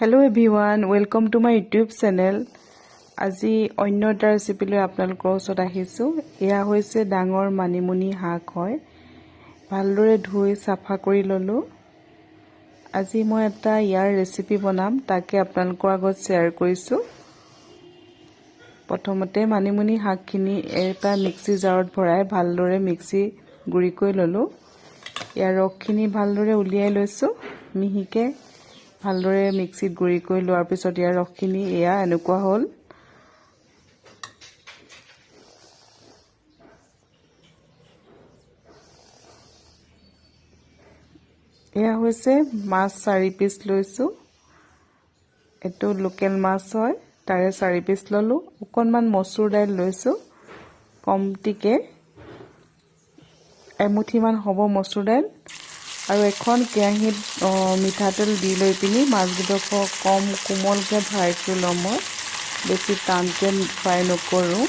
Hello everyone, welcome to my YouTube channel. আজি অন্য এটা ৰেচিপি লৈ আপোনালোকৰ ওচৰত আহিছো। এয়া হৈছে ডাঙৰ মানিমুনি শাক হয়। ভালদৰে ধুই সাফা কৰি ললো। আজি মই এটা ইয়াৰ ৰেচিপি বনাম, তাকে আপোনালোকৰ আগত শ্বেয়াৰ কৰিছো। প্ৰথমতে মানিমুনি শাকখিনি এটা মিক্সি জাৰত ভৰাই ভালদৰে মিক্সি গুৰি কৰি ললো। ইয়াৰ ৰসখিনি ভালদৰে উলিয়াই লৈছো। মিহিকে ভালদৰে মিক্সিত গুৰি কৰি লোৱাৰ পিছত ইয়াৰ ৰসখিনি এয়া এনেকুৱা হ'ল। এয়া হৈছে মাছ 4 পিস লৈছো। এটো লোকেল মাছ হয়, তাৰে 4 পিস ললো। অকনমান মসুৰ দাইল লৈছো, কমটিকে এমুঠি মান হ'ব মসুৰ দাইল। আৰু এখন কেৰাহীত মিঠাতেল দি লৈ পিনি মাছবিধক কম কোমলকে ফ্ৰাই কৰি লম। মই বেছি টানকে ফ্ৰাই নকৰো।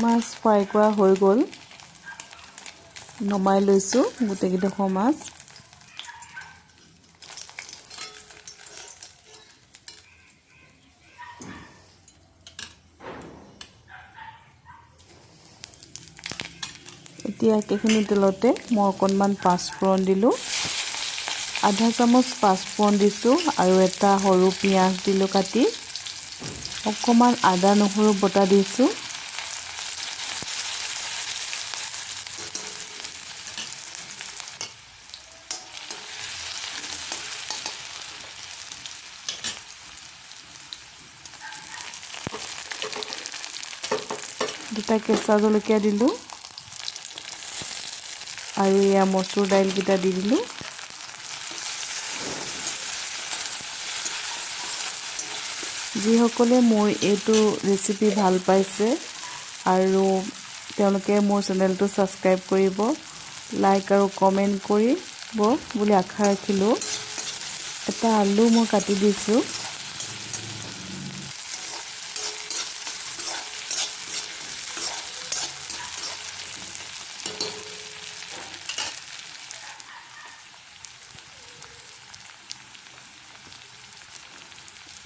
মাছ ফ্ৰাই কৰা হৈ গ'ল। নমাই লৈছো গোটেইকেইডোখৰ মাছ। এতিয়া একেখিনি তেলতে মই অকনমান পাঁচফোৰণ দিলো। আধা চামুচ পাঁচফোৰণ দিছো আৰু এটা সৰু পিয়াজ দিলো কাটি। অকমান আদা নহৰু বটা দিছো। দুটা কেঁচা জলকীয়া দিলো আৰু এয়া মসুৰ দাইল কিটা দি দিলো। যিসকলে মোৰ এইটো ৰেচিপি ভাল পাইছে আৰু তেওঁলোকে মোৰ চেনেলটো সাবস্ক্ৰাইব কৰিব, লাইক আৰু কমেন্ট কৰিব বুলি আশা ৰাখিলো। এটা আলু মই কাটি দিছো।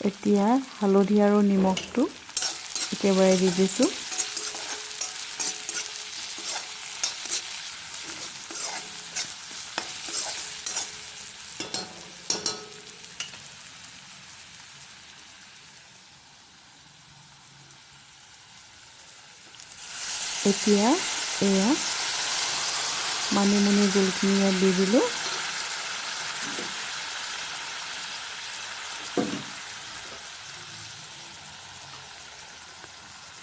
এতিয়া হালধি আৰু নিমখটো একেবাৰে দি দিছো। এতিয়া এয়া মানিমুনি জলখিনি দি দিলো।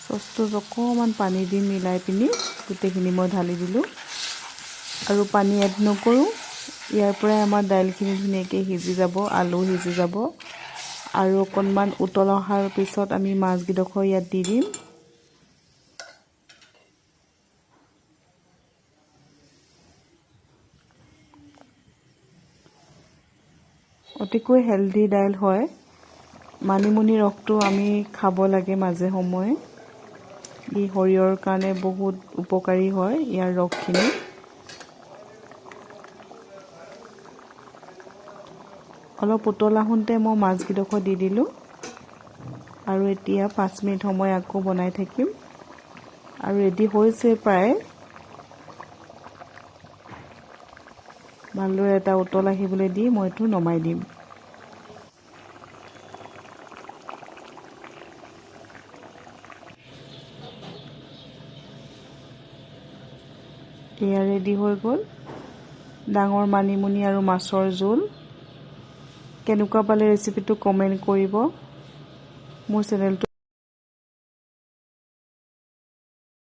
সসটো অকমান পানী দি মিলাই পিনি গোটেইখিনি মই ঢালি দিলো আৰু পানী এড নকৰো। ইয়াৰ পৰা আমাৰ দাইলখিনি ধুনীয়াকৈ সিজি যাব, আলু সিজি যাব আৰু অকনমান উতল অহাৰ পিছত আমি মাছবিধক ইয়াত দি দিম। অতিকৈ হেলদি দাইল হয়। মানিমুনি ৰসটো আমি খাব লাগে মাজে সময়ে। ই শৰীৰৰ কাৰণে বহুত উপকাৰী হয় ইয়াৰ ৰসখিনি। অলপ উতল আহোঁতে মই মাছবিধক দি দিলো আৰু এতিয়া 5 মিনিট সময় আকৌ বনাই থাকিম আৰু ৰেডি হৈছে প্ৰায়। ভালদৰে এটা উতল আহিবলৈ দি মই এইটো নমাই দিম। এয়া ৰেডি হৈ গ'ল ডাঙৰ মানিমুনি আৰু মাছৰ জোল। কেনেকুৱা পালে ৰেচিপিটো কমেণ্ট কৰিব। মোৰ চেনেলটো